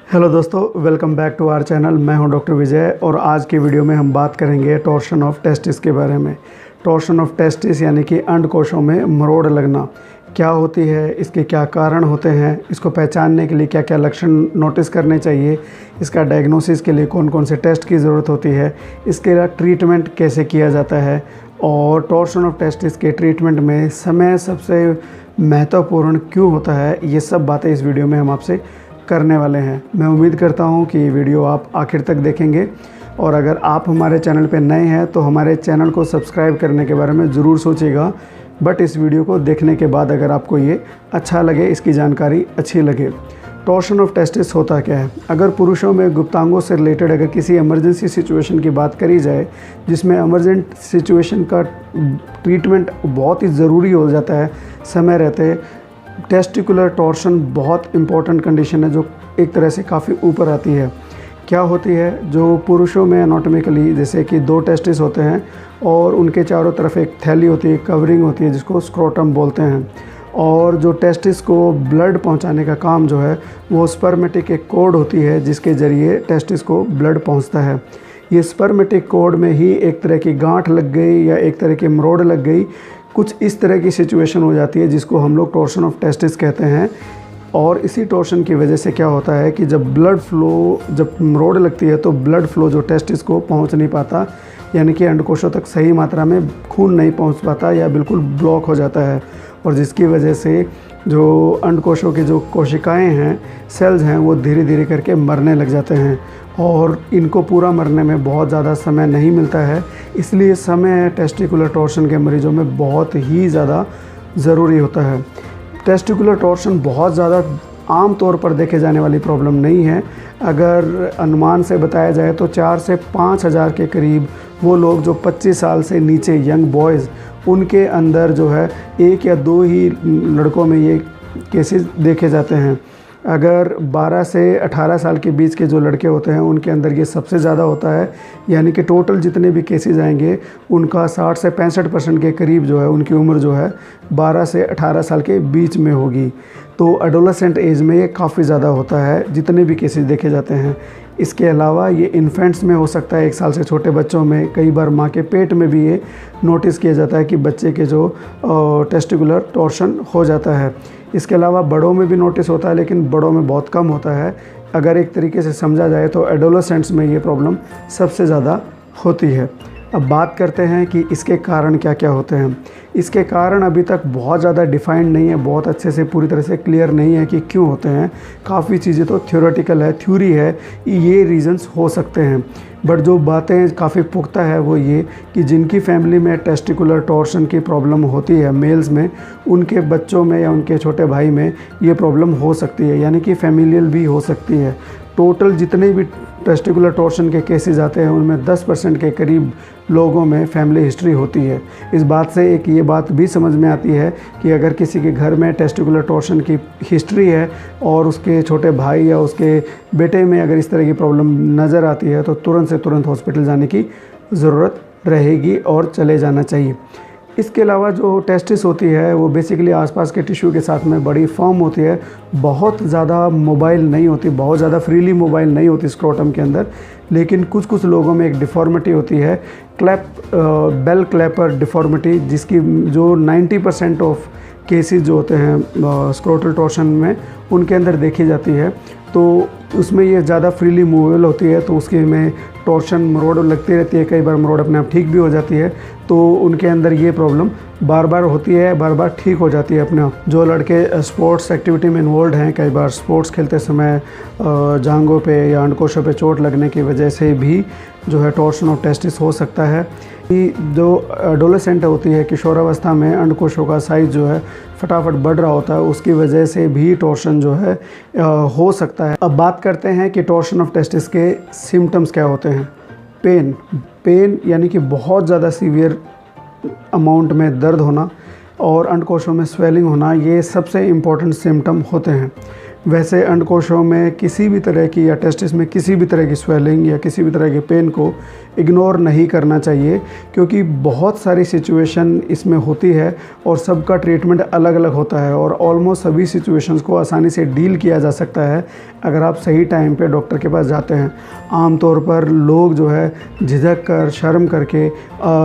Hello दोस्तों, welcome back to our channel. मैं हूं डॉक्टर विजय और आज की वीडियो में हम बात करेंगे टॉर्शन ऑफ टेस्टिस के बारे में। टॉर्शन ऑफ टेस्टिस यानी कि अंडकोशों में मरोड़ लगना क्या होती है, इसके क्या कारण होते हैं, इसको पहचानने के लिए क्या क्या लक्षण नोटिस करने चाहिए, इसका डायग्नोसिस के लिए कौन कौन से टेस्ट की ज़रूरत होती है, इसके ट्रीटमेंट कैसे किया जाता है और टॉर्शन ऑफ टेस्टिस के ट्रीटमेंट में समय सबसे महत्वपूर्ण क्यों होता है, ये सब बातें इस वीडियो में हम आपसे करने वाले हैं। मैं उम्मीद करता हूं कि ये वीडियो आप आखिर तक देखेंगे और अगर आप हमारे चैनल पर नए हैं तो हमारे चैनल को सब्सक्राइब करने के बारे में ज़रूर सोचिएगा। बट इस वीडियो को देखने के बाद अगर आपको ये अच्छा लगे, इसकी जानकारी अच्छी लगे। टॉर्शन ऑफ टेस्टिस होता क्या है? अगर पुरुषों में गुप्तांगों से रिलेटेड अगर किसी इमरजेंसी सिचुएशन की बात करी जाए जिसमें इमरजेंट सिचुएशन का ट्रीटमेंट बहुत ही ज़रूरी हो जाता है समय रहते, टेस्टिकुलर टॉर्शन बहुत इम्पॉर्टेंट कंडीशन है जो एक तरह से काफ़ी ऊपर आती है। क्या होती है? जो पुरुषों में एनाटॉमिकली जैसे कि दो टेस्टिस होते हैं और उनके चारों तरफ एक थैली होती है, कवरिंग होती है जिसको स्क्रोटम बोलते हैं, और जो टेस्टिस को ब्लड पहुंचाने का काम जो है वो स्पर्मेटिक एक कोड होती है जिसके ज़रिए टेस्टिस को ब्लड पहुंचता है। ये स्पर्मेटिक कोड में ही एक तरह की गांठ लग गई या एक तरह की मरोड़ लग गई, कुछ इस तरह की सिचुएशन हो जाती है जिसको हम लोग टॉर्शन ऑफ टेस्टिस कहते हैं। और इसी टॉर्शन की वजह से क्या होता है कि जब ब्लड फ्लो, जब मरोड़ लगती है तो ब्लड फ्लो जो टेस्टिस को पहुंच नहीं पाता, यानी कि अंडकोशों तक सही मात्रा में खून नहीं पहुंच पाता या बिल्कुल ब्लॉक हो जाता है, और जिसकी वजह से जो अंडकोशों की जो कोशिकाएं हैं, सेल्स हैं, वो धीरे धीरे करके मरने लग जाते हैं और इनको पूरा मरने में बहुत ज़्यादा समय नहीं मिलता है। इसलिए समय टेस्टिकुलर टॉर्शन के मरीज़ों में बहुत ही ज़्यादा ज़रूरी होता है। टेस्टिकुलर टॉर्शन बहुत ज़्यादा आम तौर पर देखे जाने वाली प्रॉब्लम नहीं है। अगर अनुमान से बताया जाए तो 4 से 5 हज़ार के करीब वो लोग जो 25 साल से नीचे यंग बॉयज़, उनके अंदर जो है 1 या 2 ही लड़कों में ये केसेस देखे जाते हैं। अगर 12 से 18 साल के बीच के जो लड़के होते हैं उनके अंदर ये सबसे ज़्यादा होता है, यानी कि टोटल जितने भी केसेस आएंगे उनका 60 से 65% के करीब जो है उनकी उम्र जो है 12 से 18 साल के बीच में होगी। तो एडोलेसेंट एज में ये काफ़ी ज़्यादा होता है जितने भी केसेस देखे जाते हैं। इसके अलावा ये इन्फेंट्स में हो सकता है, 1 साल से छोटे बच्चों में, कई बार माँ के पेट में भी ये नोटिस किया जाता है कि बच्चे के जो टेस्टिकुलर टॉर्शन हो जाता है। इसके अलावा बड़ों में भी नोटिस होता है, लेकिन बड़ों में बहुत कम होता है। अगर एक तरीके से समझा जाए तो एडोलेसेंट्स में ये प्रॉब्लम सबसे ज़्यादा होती है। अब बात करते हैं कि इसके कारण क्या क्या होते हैं। इसके कारण अभी तक बहुत ज़्यादा डिफाइंड नहीं है, बहुत अच्छे से पूरी तरह से क्लियर नहीं है कि क्यों होते हैं। काफ़ी चीज़ें तो थ्योरेटिकल है, थ्योरी है, ये रीज़न्स हो सकते हैं। बट जो बातें काफ़ी पुख्ता है वो ये कि जिनकी फैमिली में टेस्टिकुलर टॉर्शन की प्रॉब्लम होती है मेल्स में, उनके बच्चों में या उनके छोटे भाई में ये प्रॉब्लम हो सकती है, यानी कि फैमिलियल भी हो सकती है। टोटल जितने भी टेस्टिकुलर टॉर्शन के केसेस आते हैं उनमें 10% के करीब लोगों में फैमिली हिस्ट्री होती है। इस बात से एक ये बात भी समझ में आती है कि अगर किसी के घर में टेस्टिकुलर टॉर्शन की हिस्ट्री है और उसके छोटे भाई या उसके बेटे में अगर इस तरह की प्रॉब्लम नज़र आती है तो तुरंत से तुरंत हॉस्पिटल जाने की ज़रूरत रहेगी और चले जाना चाहिए। इसके अलावा जो टेस्टिस होती है वो बेसिकली आसपास के टिश्यू के साथ में बड़ी फर्म होती है, बहुत ज़्यादा मोबाइल नहीं होती, बहुत ज़्यादा फ्रीली मोबाइल नहीं होती स्क्रोटम के अंदर। लेकिन कुछ कुछ लोगों में एक डिफ़ॉर्मिटी होती है, बेल क्लैपर डिफ़ॉर्मिटी, जिसकी जो 90% ऑफ केसेस जो होते हैं स्क्रोटल टॉर्शन में उनके अंदर देखी जाती है। तो उसमें ये ज़्यादा फ्रीली मूवेबल होती है, तो उसके में टॉर्शन मरोड़ लगती रहती है, कई बार मरोड़ अपने आप ठीक भी हो जाती है। तो उनके अंदर ये प्रॉब्लम बार बार होती है, बार बार ठीक हो जाती है अपने आप। जो लड़के स्पोर्ट्स एक्टिविटी में इन्वॉल्व हैं, कई बार स्पोर्ट्स खेलते समय जांघों पे या अंडकोशों पे चोट लगने की वजह से भी जो है टॉर्शन ऑफ टेस्टिस हो सकता है। कि जो एडोलेसेंट होती है, किशोरावस्था में अंडकोशों का साइज़ जो है फटाफट बढ़ रहा होता है, उसकी वजह से भी टॉर्शन जो है हो सकता है। अब बात करते हैं कि टॉर्शन ऑफ टेस्टिस के सिम्टम्स क्या होते हैं। पेन यानी कि बहुत ज़्यादा सीवियर अमाउंट में दर्द होना और अंडकोशों में स्वेलिंग होना, ये सबसे इम्पॉर्टेंट सिम्टम होते हैं। वैसे अंडकोशों में किसी भी तरह की या टेस्टिस में किसी भी तरह की स्वेलिंग या किसी भी तरह के पेन को इग्नोर नहीं करना चाहिए, क्योंकि बहुत सारी सिचुएशन इसमें होती है और सबका ट्रीटमेंट अलग अलग होता है और ऑलमोस्ट सभी सिचुएशंस को आसानी से डील किया जा सकता है अगर आप सही टाइम पे डॉक्टर के पास जाते हैं। आमतौर पर लोग जो है झिझक कर, शर्म करके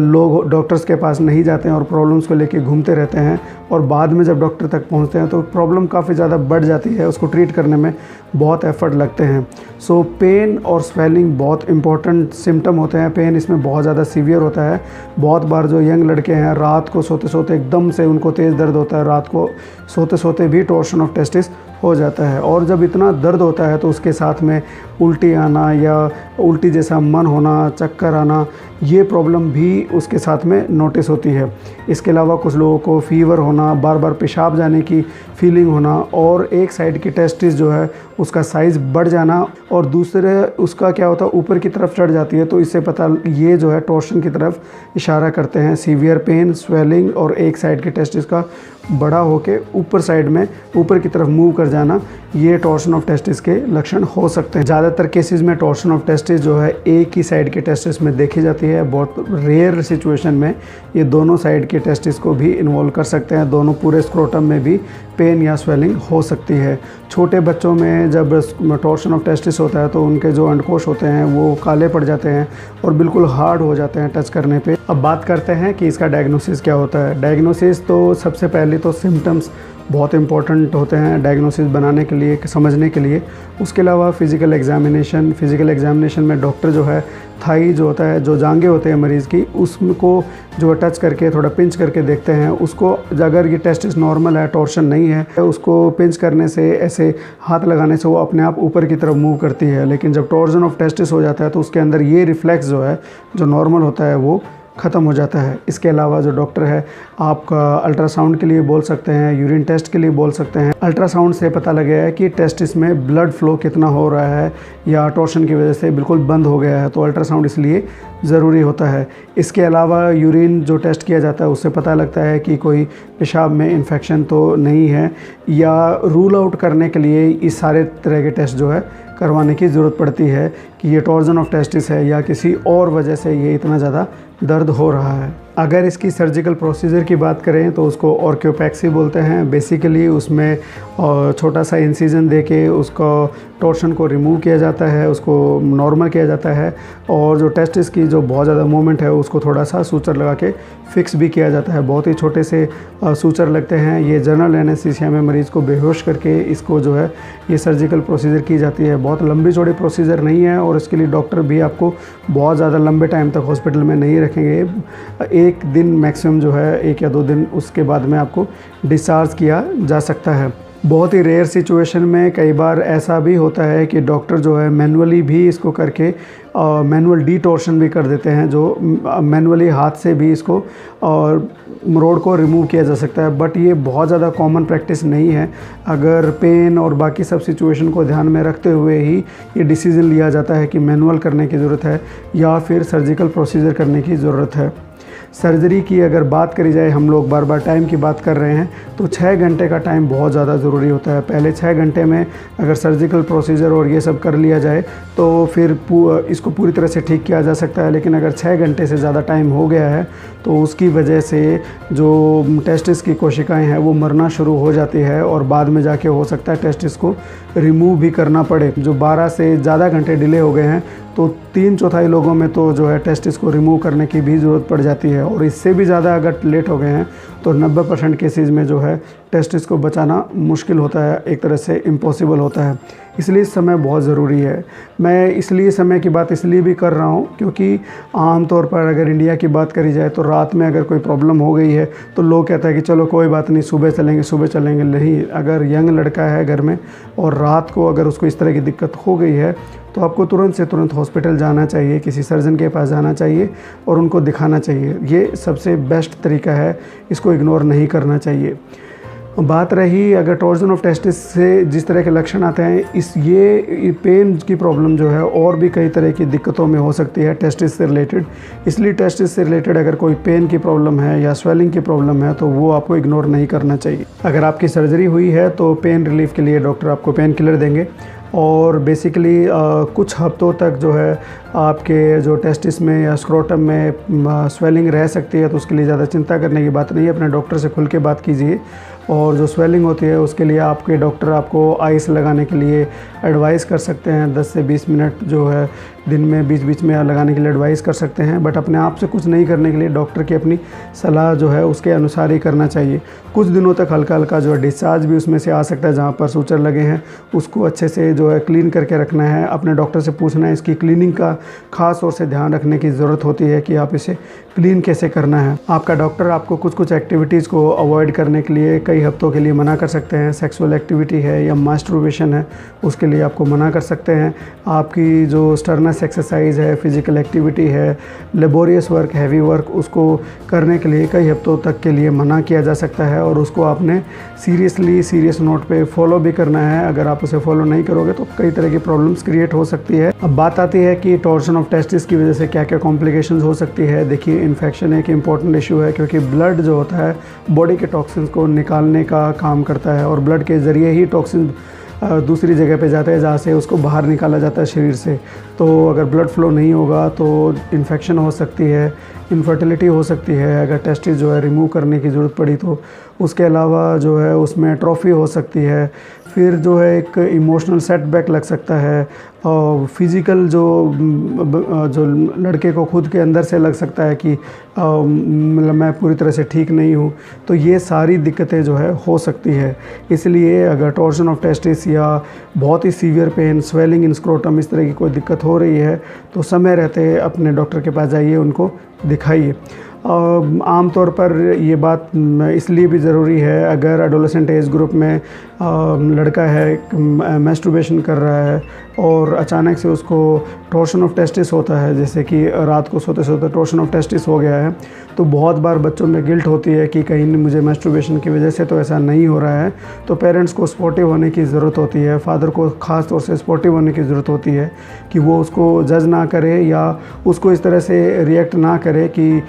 लोग डॉक्टर्स के पास नहीं जाते हैं और प्रॉब्लम्स को लेके घूमते रहते हैं और बाद में जब डॉक्टर तक पहुंचते हैं तो प्रॉब्लम काफ़ी ज़्यादा बढ़ जाती है, उसको ट्रीट करने में बहुत एफर्ट लगते हैं। सो पेन और स्वेलिंग बहुत इंपॉर्टेंट सिम्टम होते हैं। पेन इसमें बहुत ज़्यादा सीवियर होता है। बहुत बार जो यंग लड़के हैं रात को सोते सोते एकदम से उनको तेज़ दर्द होता है, रात को सोते सोते भी टॉर्शन ऑफ टेस्टिस हो जाता है और जब इतना दर्द होता है तो उसके साथ में उल्टी आना या उल्टी जैसा मन होना, चक्कर आना, ये प्रॉब्लम भी उसके साथ में नोटिस होती है। इसके अलावा कुछ लोगों को फीवर होना, बार बार पेशाब जाने की फीलिंग होना और एक साइड की टेस्टिस जो है उसका साइज़ बढ़ जाना और दूसरे उसका क्या होता है ऊपर की तरफ चढ़ जाती है, तो इससे पता ये जो है टॉर्शन की तरफ इशारा करते हैं। सीवियर पेन, स्वेलिंग और एक साइड की टेस्टिस का बड़ा होके ऊपर साइड में ऊपर की तरफ मूव कर जाना, ये टॉर्शन ऑफ टेस्टिस के लक्षण हो सकते हैं। ज़्यादातर केसेस में टॉर्शन ऑफ टेस्टिस जो है एक ही साइड के टेस्टिस में देखी जाती है। बहुत रेयर सिचुएशन में ये दोनों साइड के टेस्टिस को भी इन्वॉल्व कर सकते हैं। दोनों पूरे स्क्रोटम में भी पेन या स्वेलिंग हो सकती है। छोटे बच्चों में जब टॉर्शन ऑफ टेस्टिस होता है तो उनके जो अंडकोश होते हैं वो काले पड़ जाते हैं और बिल्कुल हार्ड हो जाते हैं टच करने पे। अब बात करते हैं कि इसका डायग्नोसिस क्या होता है। डायग्नोसिस तो सबसे पहले तो सिम्टम्स बहुत इंपॉर्टेंट होते हैं डायग्नोसिस बनाने के लिए, समझने के लिए। उसके अलावा फ़िज़िकल एग्जामिनेशन में डॉक्टर जो है थाई जो होता है, जो जांघें होते हैं मरीज़ की, उसको जो टच करके थोड़ा पिंच करके देखते हैं। उसको अगर ये टेस्टिस नॉर्मल है, टॉर्शन नहीं है, उसको पिंच करने से, ऐसे हाथ लगाने से वो अपने आप ऊपर की तरफ मूव करती है। लेकिन जब टॉर्शन ऑफ टेस्टिस हो जाता है तो उसके अंदर ये रिफ्लेक्स जो है, जो नॉर्मल होता है, वो ख़त्म हो जाता है। इसके अलावा जो डॉक्टर है आपका अल्ट्रासाउंड के लिए बोल सकते हैं, यूरिन टेस्ट के लिए बोल सकते हैं। अल्ट्रासाउंड से पता लगे है कि टेस्टिस में ब्लड फ्लो कितना हो रहा है या टॉर्शन की वजह से बिल्कुल बंद हो गया है, तो अल्ट्रासाउंड इसलिए ज़रूरी होता है। इसके अलावा यूरिन जो टेस्ट किया जाता है उससे पता लगता है कि कोई पेशाब में इन्फेक्शन तो नहीं है, या रूल आउट करने के लिए इस सारे तरह के टेस्ट जो है करवाने की ज़रूरत पड़ती है कि ये टॉर्शन ऑफ टेस्टिस है या किसी और वजह से ये इतना ज़्यादा दर्द हो रहा है। अगर इसकी सर्जिकल प्रोसीजर की बात करें तो उसको ऑर्क्योपैक्सी बोलते हैं। बेसिकली उसमें छोटा सा इंसिजन देके उसको टॉर्शन को रिमूव किया जाता है, उसको नॉर्मल किया जाता है और जो टेस्टिस की जो बहुत ज़्यादा मूवमेंट है उसको थोड़ा सा सूचर लगा के फिक्स भी किया जाता है। बहुत ही छोटे से सूचर लगते हैं। ये जनरल एनेस्थीसिया में मरीज़ को बेहोश करके इसको जो है ये सर्जिकल प्रोसीजर की जाती है। बहुत लंबी चौड़ी प्रोसीजर नहीं है और इसके लिए डॉक्टर भी आपको बहुत ज़्यादा लंबे टाइम तक हॉस्पिटल में नहीं रखेंगे। एक दिन मैक्सिमम जो है 1 या 2 दिन, उसके बाद में आपको डिस्चार्ज किया जा सकता है। बहुत ही रेयर सिचुएशन में कई बार ऐसा भी होता है कि डॉक्टर जो है मैनुअली भी इसको करके मैनुअल डिटॉर्शन भी कर देते हैं, जो मैनुअली हाथ से भी इसको और मरोड़ को रिमूव किया जा सकता है। बट ये बहुत ज़्यादा कॉमन प्रैक्टिस नहीं है। अगर पेन और बाकी सब सिचुएशन को ध्यान में रखते हुए ही ये डिसीज़न लिया जाता है कि मैनुअल करने की ज़रूरत है या फिर सर्जिकल प्रोसीजर करने की ज़रूरत है। सर्जरी की अगर बात करी जाए, हम लोग बार बार टाइम की बात कर रहे हैं, तो 6 घंटे का टाइम बहुत ज़्यादा ज़रूरी होता है। पहले 6 घंटे में अगर सर्जिकल प्रोसीजर और ये सब कर लिया जाए तो फिर इसको पूरी तरह से ठीक किया जा सकता है। लेकिन अगर 6 घंटे से ज़्यादा टाइम हो गया है तो उसकी वजह से जो टेस्टिस की कोशिकाएं हैं वो मरना शुरू हो जाती है और बाद में जाके हो सकता है टेस्टिस को रिमूव भी करना पड़े। जो 12 से ज़्यादा घंटे डिले हो गए हैं तो 3/4 लोगों में तो जो है टेस्टिस को रिमूव करने की भी ज़रूरत पड़ जाती है और इससे भी ज़्यादा अगर लेट हो गए हैं तो 90% केसेस में जो है टेस्टिस को बचाना मुश्किल होता है, एक तरह से इम्पॉसिबल होता है। इसलिए समय बहुत ज़रूरी है। मैं इसलिए समय की बात इसलिए भी कर रहा हूँ क्योंकि आम तौर पर अगर इंडिया की बात करी जाए तो रात में अगर कोई प्रॉब्लम हो गई है तो लोग कहते हैं कि चलो कोई बात नहीं, सुबह चलेंगे। नहीं, अगर यंग लड़का है घर में और रात को अगर उसको इस तरह की दिक्कत हो गई है तो आपको तुरंत से तुरंत हॉस्पिटल जाना चाहिए, किसी सर्जन के पास जाना चाहिए और उनको दिखाना चाहिए। ये सबसे बेस्ट तरीका है, इसको इग्नोर नहीं करना चाहिए। बात रही अगर टॉर्शन ऑफ टेस्टिस से जिस तरह के लक्षण आते हैं, ये पेन की प्रॉब्लम जो है और भी कई तरह की दिक्कतों में हो सकती है टेस्टिस से रिलेटेड। इसलिए टेस्टिस से रिलेटेड अगर कोई पेन की प्रॉब्लम है या स्वेलिंग की प्रॉब्लम है तो वो आपको इग्नोर नहीं करना चाहिए। अगर आपकी सर्जरी हुई है तो पेन रिलीफ के लिए डॉक्टर आपको पेन किलर देंगे और बेसिकली कुछ हफ्तों तक जो है आपके जो टेस्टिस में या स्क्रोटम में स्वेलिंग रह सकती है, तो उसके लिए ज़्यादा चिंता करने की बात नहीं है। अपने डॉक्टर से खुल के बात कीजिए। और जो स्वेलिंग होती है उसके लिए आपके डॉक्टर आपको आइस लगाने के लिए एडवाइस कर सकते हैं। 10 से 20 मिनट जो है दिन में बीच बीच में लगाने के लिए एडवाइस कर सकते हैं, बट अपने आप से कुछ नहीं करने के लिए डॉक्टर की अपनी सलाह जो है उसके अनुसार ही करना चाहिए। कुछ दिनों तक हल्का हल्का जो है डिस्चार्ज भी उसमें से आ सकता है, जहाँ पर सूचर लगे हैं उसको अच्छे से जो है क्लीन करके रखना है। अपने डॉक्टर से पूछना है, इसकी क्लीनिंग का ख़ास तौर से ध्यान रखने की ज़रूरत होती है कि आप इसे क्लीन कैसे करना है। आपका डॉक्टर आपको कुछ कुछ एक्टिविटीज़ को अवॉइड करने के लिए कई हफ्तों के लिए मना कर सकते हैं। सेक्सुअल एक्टिविटी है या मास्टरबेशन है, उसके लिए आपको मना कर सकते हैं। आपकी जो स्टर्नस एक्सरसाइज है, फिज़िकल एक्टिविटी है, लेबोरियस वर्क, हैवी वर्क, उसको करने के लिए कई हफ्तों तक के लिए मना किया जा सकता है और उसको आपने सीरियस नोट पे फॉलो भी करना है। अगर आप उसे फॉलो नहीं करोगे तो कई तरह की प्रॉब्लम्स क्रिएट हो सकती है। अब बात आती है कि टॉर्शन ऑफ टेस्टिस की वजह से क्या क्या कॉम्प्लिकेशंस हो सकती है। देखिए, इन्फेक्शन एक इम्पॉर्टेंट इशू है, क्योंकि ब्लड जो होता है बॉडी के टॉक्सिन्स को निकालने का काम करता है और ब्लड के ज़रिए ही टॉक्सिन दूसरी जगह पे जाते हैं जहाँ से उसको बाहर निकाला जाता है शरीर से। तो अगर ब्लड फ्लो नहीं होगा तो इन्फेक्शन हो सकती है, इनफर्टिलिटी हो सकती है अगर टेस्टिस जो है रिमूव करने की ज़रूरत पड़ी तो। उसके अलावा जो है उसमें एट्रोफी हो सकती है। फिर जो है एक इमोशनल सेटबैक लग सकता है और फिज़िकल जो लड़के को खुद के अंदर से लग सकता है कि मतलब मैं पूरी तरह से ठीक नहीं हूँ। तो ये सारी दिक्कतें जो है हो सकती है। इसलिए अगर टॉर्शन ऑफ टेस्टिस या बहुत ही severe pain, swelling in scrotum, इस तरह की कोई दिक्कत हो रही है तो समय रहते अपने डॉक्टर के पास जाइए, उनको दिखाइए। आम तौर पर ये बात इसलिए भी ज़रूरी है, अगर एडोलेसेंट एज ग्रुप में लड़का है मैस्टरबेशन कर रहा है और अचानक से उसको टॉर्शन ऑफ टेस्टिस होता है, जैसे कि रात को सोते सोते टॉर्शन ऑफ टेस्टिस हो गया है, तो बहुत बार बच्चों में गिल्ट होती है कि कहीं मुझे मैस्टरबेशन की वजह से तो ऐसा नहीं हो रहा है। तो पेरेंट्स को सपोर्टिव होने की ज़रूरत होती है, फादर को ख़ास तौर से सपोर्टिव होने की ज़रूरत होती है कि वो उसको जज ना करे या उसको इस तरह से रिएक्ट ना करे कि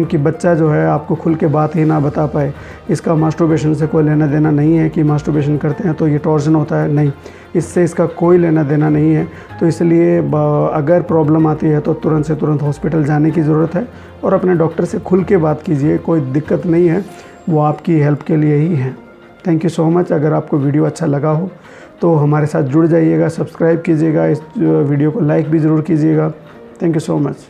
कि बच्चा जो है आपको खुल के बात ही ना बता पाए। इसका मास्टरबेशन से कोई लेना देना नहीं है कि मास्टरबेशन करते हैं तो ये टॉर्शन होता है, नहीं, इससे इसका कोई लेना देना नहीं है। तो इसलिए अगर प्रॉब्लम आती है तो तुरंत से तुरंत हॉस्पिटल जाने की ज़रूरत है और अपने डॉक्टर से खुल के बात कीजिए। कोई दिक्कत नहीं है, वो आपकी हेल्प के लिए ही है। Thank you so much. अगर आपको वीडियो अच्छा लगा हो तो हमारे साथ जुड़ जाइएगा, सब्सक्राइब कीजिएगा, इस वीडियो को लाइक भी ज़रूर कीजिएगा। Thank you so much.